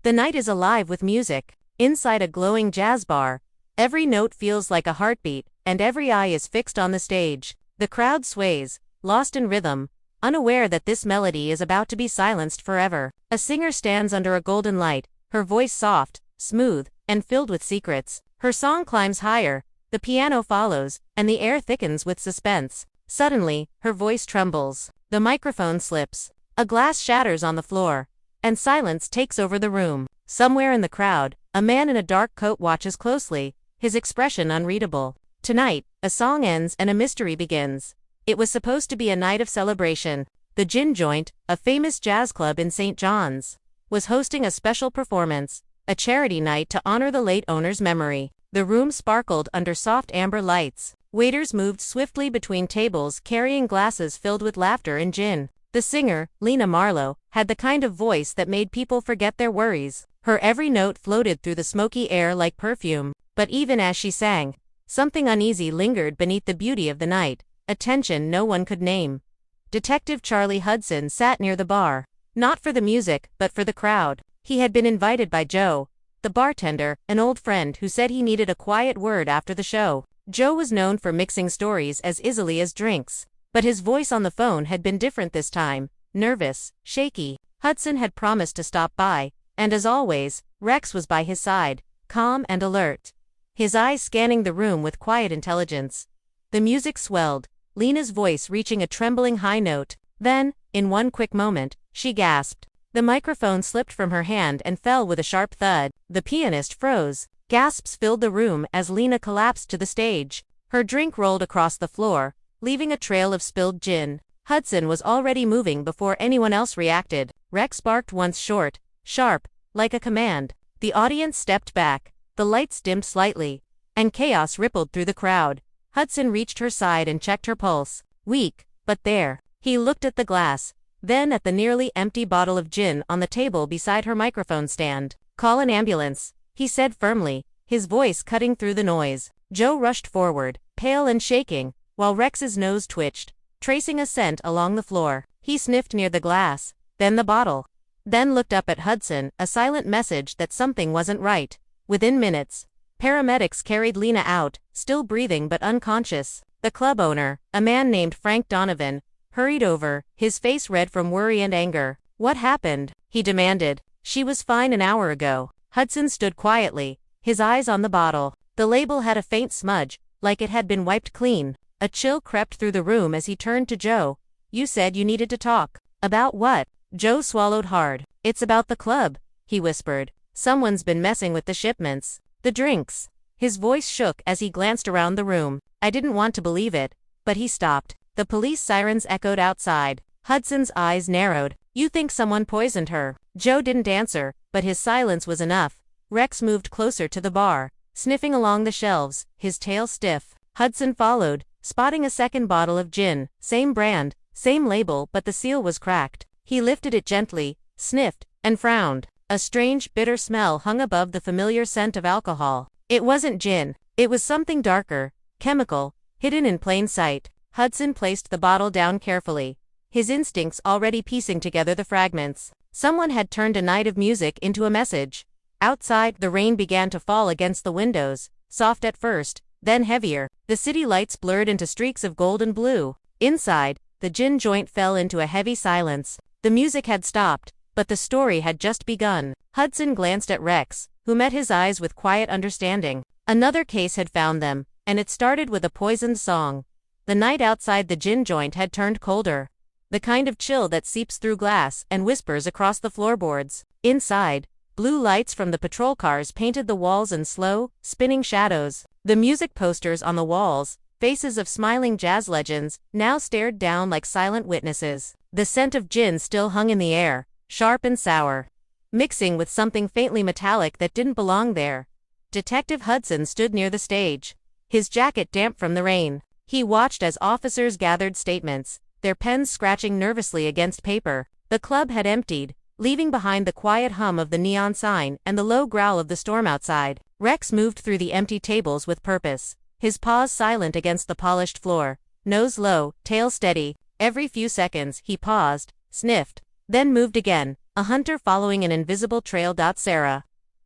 The night is alive with music. Inside a glowing jazz bar, every note feels like a heartbeat, and every eye is fixed on the stage. The crowd sways, lost in rhythm, unaware that this melody is about to be silenced forever. A singer stands under a golden light, her voice soft, smooth, and filled with secrets. Her song climbs higher, the piano follows, and the air thickens with suspense. Suddenly, her voice trembles. The microphone slips. A glass shatters on the floor, and silence takes over the room. Somewhere in the crowd, a man in a dark coat watches closely, his expression unreadable. Tonight, a song ends and a mystery begins. It was supposed to be a night of celebration. The Gin Joint, a famous jazz club in St. John's, was hosting a special performance, a charity night to honor the late owner's memory. The room sparkled under soft amber lights. Waiters moved swiftly between tables carrying glasses filled with laughter and gin. The singer, Lena Marlowe, had the kind of voice that made people forget their worries. Her every note floated through the smoky air like perfume. But even as she sang, something uneasy lingered beneath the beauty of the night, a tension no one could name. Detective Charlie Hudson sat near the bar, not for the music, but for the crowd. He had been invited by Joe, the bartender, an old friend who said he needed a quiet word after the show. Joe was known for mixing stories as easily as drinks, but his voice on the phone had been different this time, nervous, shaky. Hudson had promised to stop by, and as always, Rex was by his side, calm and alert, his eyes scanning the room with quiet intelligence. The music swelled, Lena's voice reaching a trembling high note. Then, in one quick moment, she gasped. The microphone slipped from her hand and fell with a sharp thud. The pianist froze. Gasps filled the room as Lena collapsed to the stage. Her drink rolled across the floor, leaving a trail of spilled gin. Hudson was already moving before anyone else reacted. Rex barked once short, sharp, like a command. The audience stepped back, the lights dimmed slightly, and chaos rippled through the crowd. Hudson reached her side and checked her pulse. Weak, but there. He looked at the glass, then at the nearly empty bottle of gin on the table beside her microphone stand. "Call an ambulance," he said firmly, his voice cutting through the noise. Joe rushed forward, pale and shaking, while Rex's nose twitched, tracing a scent along the floor. He sniffed near the glass, then the bottle, then looked up at Hudson, a silent message that something wasn't right. Within minutes, paramedics carried Lena out, still breathing but unconscious. The club owner, a man named Frank Donovan, hurried over, his face red from worry and anger. "What happened?" he demanded. "She was fine an hour ago." Hudson stood quietly, his eyes on the bottle. The label had a faint smudge, like it had been wiped clean. A chill crept through the room as he turned to Joe. "You said you needed to talk." "About what?" Joe swallowed hard. "It's about the club," he whispered. "Someone's been messing with the shipments. The drinks." His voice shook as he glanced around the room. I didn't want to believe it, but he stopped. The police sirens echoed outside. Hudson's eyes narrowed. "You think someone poisoned her?" Joe didn't answer, but his silence was enough. Rex moved closer to the bar, sniffing along the shelves, his tail stiff. Hudson followed, spotting a second bottle of gin, same brand, same label, but the seal was cracked. He lifted it gently, sniffed, and frowned. A strange, bitter smell hung above the familiar scent of alcohol. It wasn't gin. It was something darker, chemical, hidden in plain sight. Hudson placed the bottle down carefully, his instincts already piecing together the fragments. Someone had turned a night of music into a message. Outside, the rain began to fall against the windows, soft at first, then heavier. The city lights blurred into streaks of gold and blue. Inside, the gin joint fell into a heavy silence. The music had stopped, but the story had just begun. Hudson glanced at Rex, who met his eyes with quiet understanding. Another case had found them, and it started with a poisoned song. The night outside the gin joint had turned colder, the kind of chill that seeps through glass and whispers across the floorboards. Inside, blue lights from the patrol cars painted the walls in slow, spinning shadows. The music posters on the walls, faces of smiling jazz legends, now stared down like silent witnesses. The scent of gin still hung in the air, sharp and sour, mixing with something faintly metallic that didn't belong there. Detective Hudson stood near the stage, his jacket damp from the rain. He watched as officers gathered statements, their pens scratching nervously against paper. The club had emptied, leaving behind the quiet hum of the neon sign and the low growl of the storm outside. Rex moved through the empty tables with purpose, his paws silent against the polished floor, nose low, tail steady. Every few seconds, he paused, sniffed, then moved again, a hunter following an invisible trail. Sarah,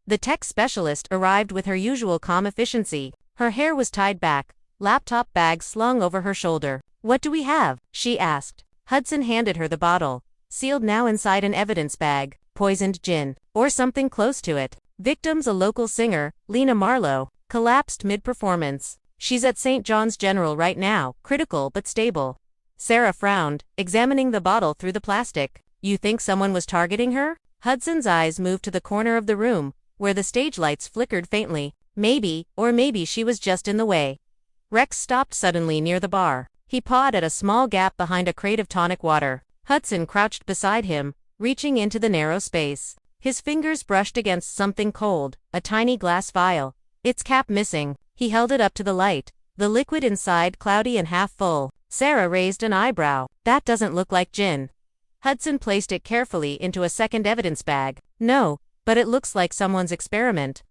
the tech specialist, arrived with her usual calm efficiency. Her hair was tied back, laptop bag slung over her shoulder. "What do we have?" she asked. Hudson handed her the bottle, sealed now inside an evidence bag. "Poisoned gin, or something close to it. Victims a local singer, Lena Marlowe, collapsed mid-performance. She's at St. John's General right now, critical but stable." Sarah frowned, examining the bottle through the plastic. "You think someone was targeting her?" Hudson's eyes moved to the corner of the room, where the stage lights flickered faintly. Maybe, or maybe she was just in the way. Rex stopped suddenly near the bar. He pawed at a small gap behind a crate of tonic water. Hudson crouched beside him, reaching into the narrow space. His fingers brushed against something cold, a tiny glass vial, its cap missing. He held it up to the light, the liquid inside cloudy and half full. Sarah raised an eyebrow. "That doesn't look like gin." Hudson placed it carefully into a second evidence bag. "No, but it looks like someone's experiment."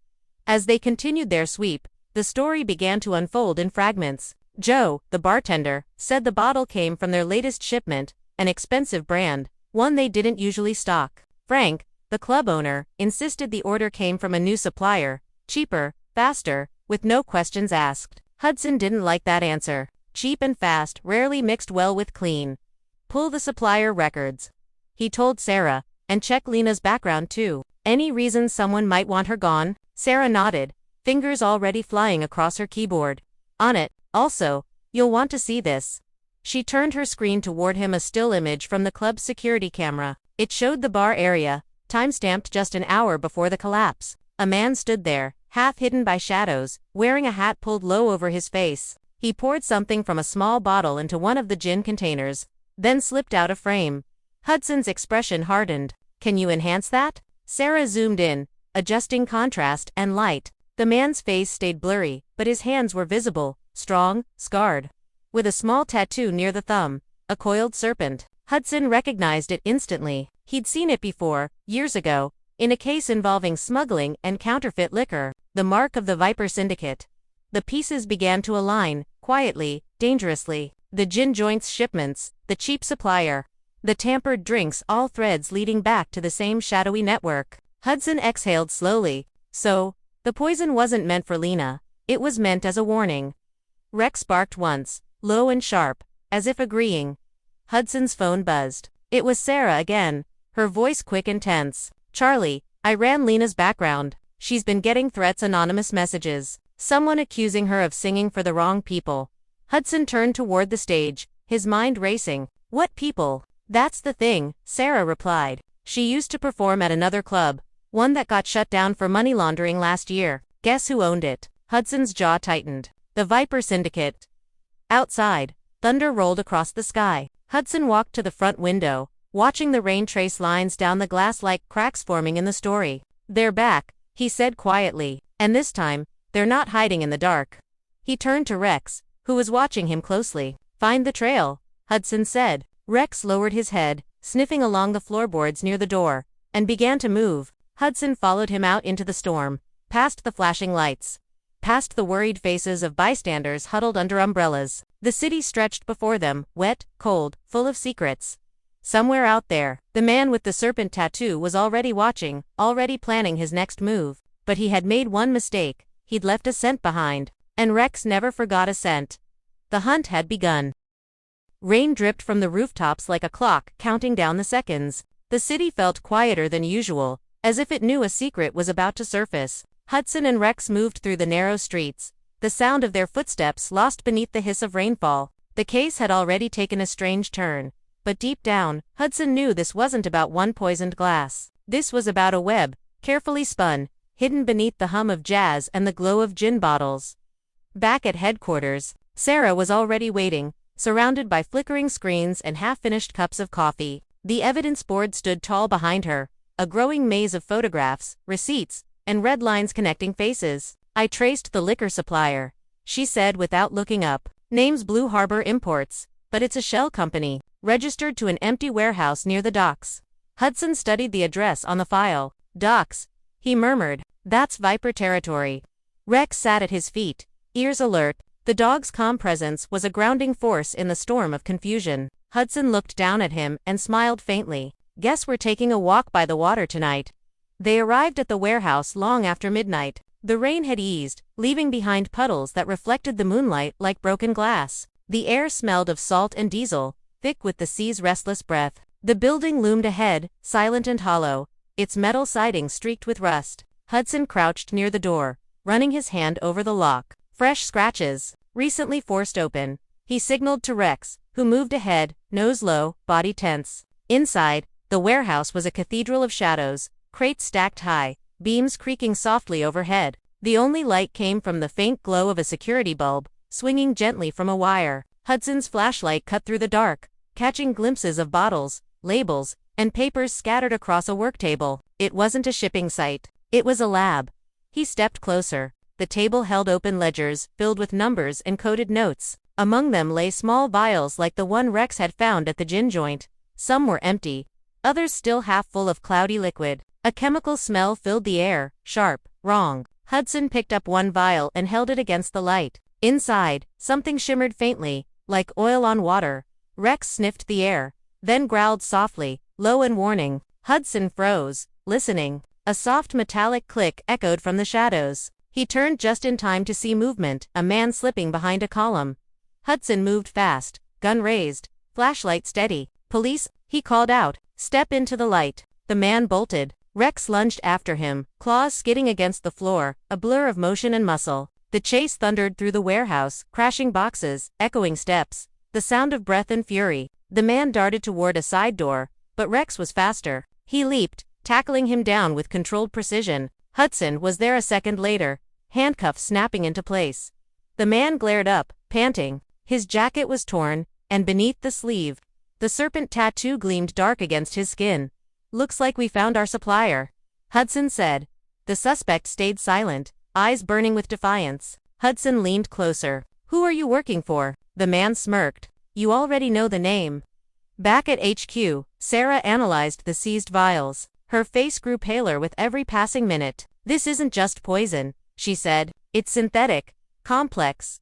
As they continued their sweep, the story began to unfold in fragments. Joe, the bartender, said the bottle came from their latest shipment, an expensive brand, one they didn't usually stock. Frank, the club owner, insisted the order came from a new supplier, cheaper, faster, with no questions asked. Hudson didn't like that answer. Cheap and fast rarely mixed well with clean. "Pull the supplier records," he told Sarah, "and check Lena's background too. Any reason someone might want her gone?" Sarah nodded, fingers already flying across her keyboard. "On it. Also, you'll want to see this." She turned her screen toward him, a still image from the club's security camera. It showed the bar area, time-stamped just an hour before the collapse. A man stood there, half hidden by shadows, wearing a hat pulled low over his face. He poured something from a small bottle into one of the gin containers, then slipped out of frame. Hudson's expression hardened. "Can you enhance that?" Sarah zoomed in, adjusting contrast and light. The man's face stayed blurry, but his hands were visible, strong, scarred, with a small tattoo near the thumb, a coiled serpent. Hudson recognized it instantly. He'd seen it before, years ago, in a case involving smuggling and counterfeit liquor, the mark of the Viper Syndicate. The pieces began to align, quietly, dangerously. The gin joint's shipments, the cheap supplier, the tampered drinks, all threads leading back to the same shadowy network. Hudson exhaled slowly. So, the poison wasn't meant for Lena. It was meant as a warning. Rex barked once, low and sharp, as if agreeing. Hudson's phone buzzed. It was Sarah again, her voice quick and tense. "Charlie, I ran Lena's background. She's been getting threats, anonymous messages. Someone accusing her of singing for the wrong people." Hudson turned toward the stage, his mind racing. "What people?" "That's the thing," Sarah replied. "She used to perform at another club, one that got shut down for money laundering last year. Guess who owned it?" Hudson's jaw tightened. "The Viper Syndicate." Outside, thunder rolled across the sky. Hudson walked to the front window, watching the rain trace lines down the glass like cracks forming in the story. "They're back," he said quietly. "And this time, they're not hiding in the dark." He turned to Rex, who was watching him closely. "Find the trail," Hudson said. Rex lowered his head, sniffing along the floorboards near the door, and began to move. Hudson followed him out into the storm, past the flashing lights, past the worried faces of bystanders huddled under umbrellas. The city stretched before them, wet, cold, full of secrets. Somewhere out there, the man with the serpent tattoo was already watching, already planning his next move. But he had made one mistake. He'd left a scent behind. And Rex never forgot a scent. The hunt had begun. Rain dripped from the rooftops like a clock, counting down the seconds. The city felt quieter than usual, as if it knew a secret was about to surface. Hudson and Rex moved through the narrow streets, the sound of their footsteps lost beneath the hiss of rainfall. The case had already taken a strange turn. But deep down, Hudson knew this wasn't about one poisoned glass. This was about a web, carefully spun, hidden beneath the hum of jazz and the glow of gin bottles. Back at headquarters, Sarah was already waiting, surrounded by flickering screens and half-finished cups of coffee. The evidence board stood tall behind her, a growing maze of photographs, receipts, and red lines connecting faces. "I traced the liquor supplier," she said without looking up. "Name's Blue Harbor Imports, but it's a shell company, registered to an empty warehouse near the docks." Hudson studied the address on the file. "Docks," he murmured. "That's Viper territory." Rex sat at his feet, ears alert. The dog's calm presence was a grounding force in the storm of confusion. Hudson looked down at him and smiled faintly. Guess we're taking a walk by the water tonight. They arrived at the warehouse long after midnight. The rain had eased, leaving behind puddles that reflected the moonlight like broken glass. The air smelled of salt and diesel, thick with the sea's restless breath. The building loomed ahead, silent and hollow, its metal siding streaked with rust. Hudson crouched near the door, running his hand over the lock. Fresh scratches, recently forced open. He signaled to Rex, who moved ahead, nose low, body tense. Inside, the warehouse was a cathedral of shadows, crates stacked high, beams creaking softly overhead. The only light came from the faint glow of a security bulb, swinging gently from a wire. Hudson's flashlight cut through the dark, catching glimpses of bottles, labels, and papers scattered across a work table. It wasn't a shipping site. It was a lab. He stepped closer. The table held open ledgers, filled with numbers and coded notes. Among them lay small vials like the one Rex had found at the gin joint. Some were empty, others still half full of cloudy liquid. A chemical smell filled the air, sharp, wrong. Hudson picked up one vial and held it against the light. Inside, something shimmered faintly, like oil on water. Rex sniffed the air, then growled softly, low and warning. Hudson froze, listening. A soft metallic click echoed from the shadows. He turned just in time to see movement, a man slipping behind a column. Hudson moved fast, gun raised, flashlight steady. Police, he called out. Step into the light. The man bolted. Rex lunged after him, claws skidding against the floor, a blur of motion and muscle. The chase thundered through the warehouse, crashing boxes, echoing steps, the sound of breath and fury. The man darted toward a side door, but Rex was faster. He leaped, tackling him down with controlled precision. Hudson was there a second later, handcuffs snapping into place. The man glared up, panting. His jacket was torn, and beneath the sleeve, the serpent tattoo gleamed dark against his skin. Looks like we found our supplier, Hudson said. The suspect stayed silent, eyes burning with defiance. Hudson leaned closer. Who are you working for? The man smirked. You already know the name. Back at HQ, Sarah analyzed the seized vials. Her face grew paler with every passing minute. This isn't just poison, she said. It's synthetic, complex,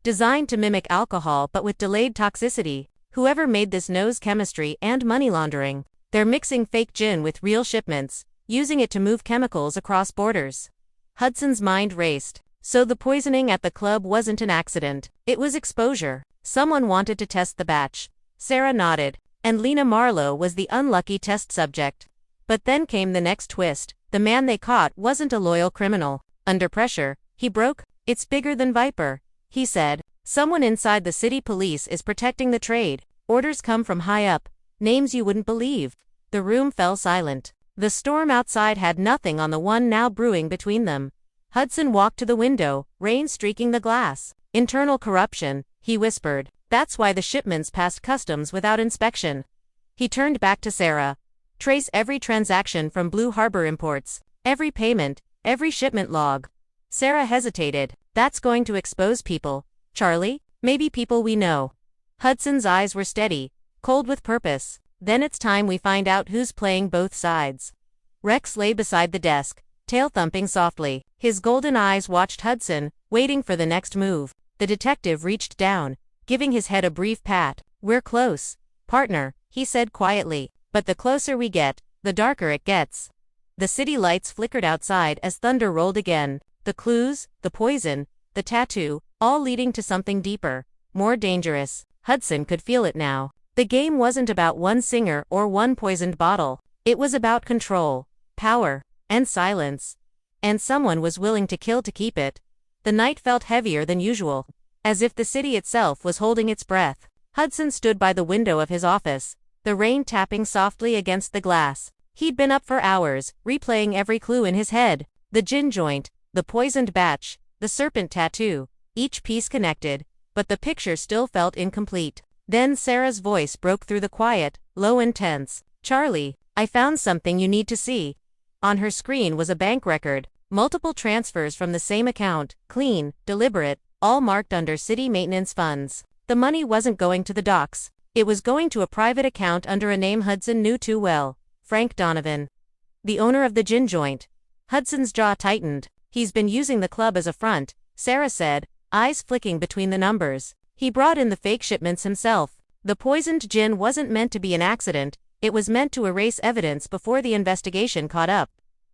designed to mimic alcohol but with delayed toxicity. Whoever made this knows chemistry and money laundering. They're mixing fake gin with real shipments, using it to move chemicals across borders. Hudson's mind raced. So the poisoning at the club wasn't an accident. It was exposure. Someone wanted to test the batch. Sarah nodded. And Lena Marlowe was the unlucky test subject. But then came the next twist. The man they caught wasn't a loyal criminal. Under pressure, he broke. It's bigger than Viper, he said. Someone inside the city police is protecting the trade. Orders come from high up. Names you wouldn't believe. The room fell silent. The storm outside had nothing on the one now brewing between them. Hudson walked to the window, rain streaking the glass. Internal corruption, he whispered. That's why the shipments passed customs without inspection. He turned back to Sarah. Trace every transaction from Blue Harbor Imports. Every payment, every shipment log. Sarah hesitated. That's going to expose people. Charlie? Maybe people we know. Hudson's eyes were steady, cold with purpose. Then it's time we find out who's playing both sides. Rex lay beside the desk, tail thumping softly. His golden eyes watched Hudson, waiting for the next move. The detective reached down, giving his head a brief pat. We're close, partner, he said quietly. But the closer we get, the darker it gets. The city lights flickered outside as thunder rolled again. The clues, the poison, the tattoo, all leading to something deeper, more dangerous. Hudson could feel it now. The game wasn't about one singer or one poisoned bottle. It was about control, power, and silence. And someone was willing to kill to keep it. The night felt heavier than usual, as if the city itself was holding its breath. Hudson stood by the window of his office, the rain tapping softly against the glass. He'd been up for hours, replaying every clue in his head. The gin joint, the poisoned batch, the serpent tattoo, each piece connected, but the picture still felt incomplete. Then Sarah's voice broke through the quiet, low and tense. Charlie, I found something you need to see. On her screen was a bank record, multiple transfers from the same account, clean, deliberate, all marked under city maintenance funds. The money wasn't going to the docks. It was going to a private account under a name Hudson knew too well, Frank Donovan, the owner of the gin joint. Hudson's jaw tightened. He's been using the club as a front, Sarah said, eyes flicking between the numbers. He brought in the fake shipments himself. The poisoned gin wasn't meant to be an accident, It was meant to erase evidence before the investigation caught up.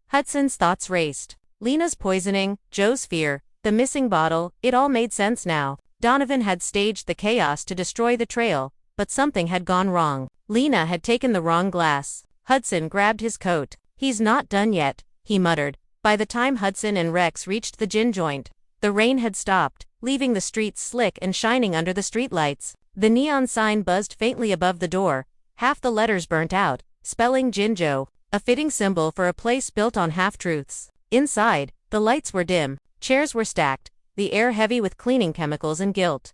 Hudson's thoughts raced. Lena's poisoning, Joe's fear, the missing bottle, it all made sense now. Donovan had staged the chaos to destroy the trail, but something had gone wrong. Lena had taken the wrong glass. Hudson grabbed his coat. "He's not done yet," he muttered. By the time Hudson and Rex reached the gin joint, the rain had stopped, leaving the streets slick and shining under the streetlights. The neon sign buzzed faintly above the door, half the letters burnt out, spelling Gin Joe, a fitting symbol for a place built on half-truths. Inside, the lights were dim, chairs were stacked, the air heavy with cleaning chemicals and guilt.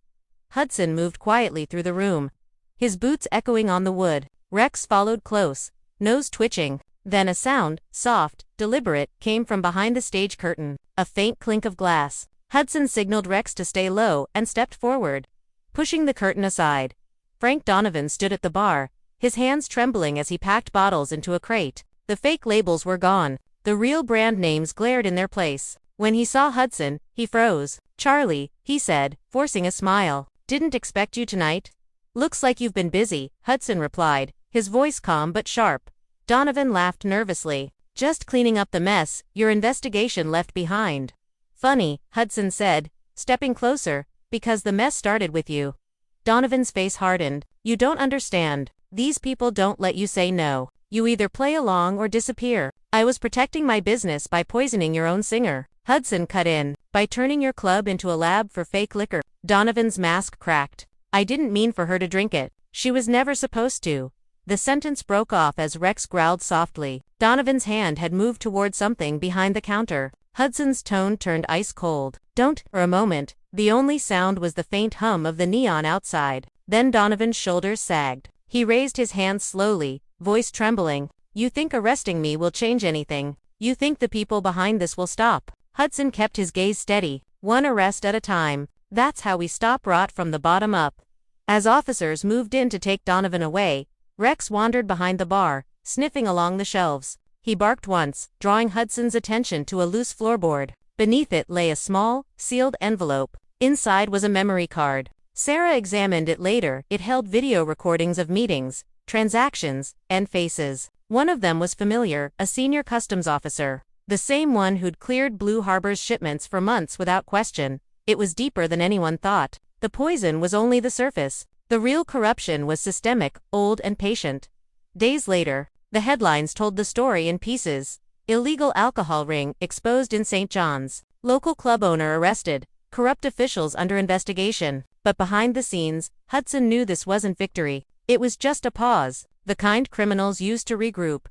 Hudson moved quietly through the room, his boots echoing on the wood. Rex followed close, nose twitching. Then a sound, soft, deliberate, came from behind the stage curtain, a faint clink of glass. Hudson signaled Rex to stay low and stepped forward, pushing the curtain aside. Frank Donovan stood at the bar, his hands trembling as he packed bottles into a crate. The fake labels were gone. The real brand names glared in their place. When he saw Hudson, he froze. "Charlie," he said, forcing a smile. "Didn't expect you tonight." "Looks like you've been busy," Hudson replied, his voice calm but sharp. Donovan laughed nervously. "Just cleaning up the mess your investigation left behind." "Funny," Hudson said, stepping closer, "because the mess started with you." Donovan's face hardened. "You don't understand. These people don't let you say no. You either play along or disappear. I was protecting my business by poisoning your own singer." Hudson cut in. "By turning your club into a lab for fake liquor." Donovan's mask cracked. "I didn't mean for her to drink it. She was never supposed to." The sentence broke off as Rex growled softly. Donovan's hand had moved toward something behind the counter. Hudson's tone turned ice cold. "Don't." For a moment, the only sound was the faint hum of the neon outside. Then Donovan's shoulders sagged. He raised his hands slowly, voice trembling. "You think arresting me will change anything? You think the people behind this will stop?" Hudson kept his gaze steady. "One arrest at a time. That's how we stop rot from the bottom up." As officers moved in to take Donovan away, Rex wandered behind the bar, sniffing along the shelves. He barked once, drawing Hudson's attention to a loose floorboard. Beneath it lay a small, sealed envelope. Inside was a memory card. Sarah examined it later. It held video recordings of meetings, transactions, and faces. One of them was familiar, a senior customs officer. The same one who'd cleared Blue Harbor's shipments for months without question. It was deeper than anyone thought. The poison was only the surface. The real corruption was systemic, old and patient. Days later, the headlines told the story in pieces. Illegal alcohol ring exposed in St. John's. Local club owner arrested. Corrupt officials under investigation. But behind the scenes, Hudson knew this wasn't victory. It was just a pause, the kind criminals used to regroup.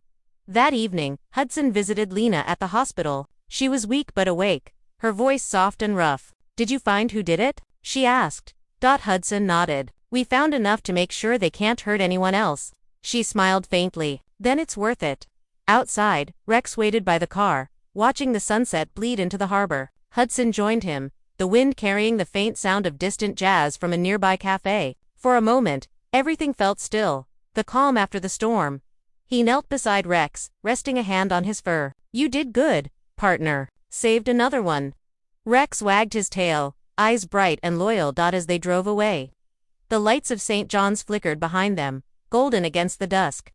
That evening, Hudson visited Lena at the hospital. She was weak but awake, her voice soft and rough. "Did you find who did it?" she asked. Hudson nodded. "We found enough to make sure they can't hurt anyone else." She smiled faintly. "Then it's worth it." Outside, Rex waited by the car, watching the sunset bleed into the harbor. Hudson joined him, the wind carrying the faint sound of distant jazz from a nearby cafe. For a moment, everything felt still, the calm after the storm. He knelt beside Rex, resting a hand on his fur. "You did good, partner. Saved another one." Rex wagged his tail, eyes bright and loyal. As they drove away, the lights of St. John's flickered behind them, golden against the dusk.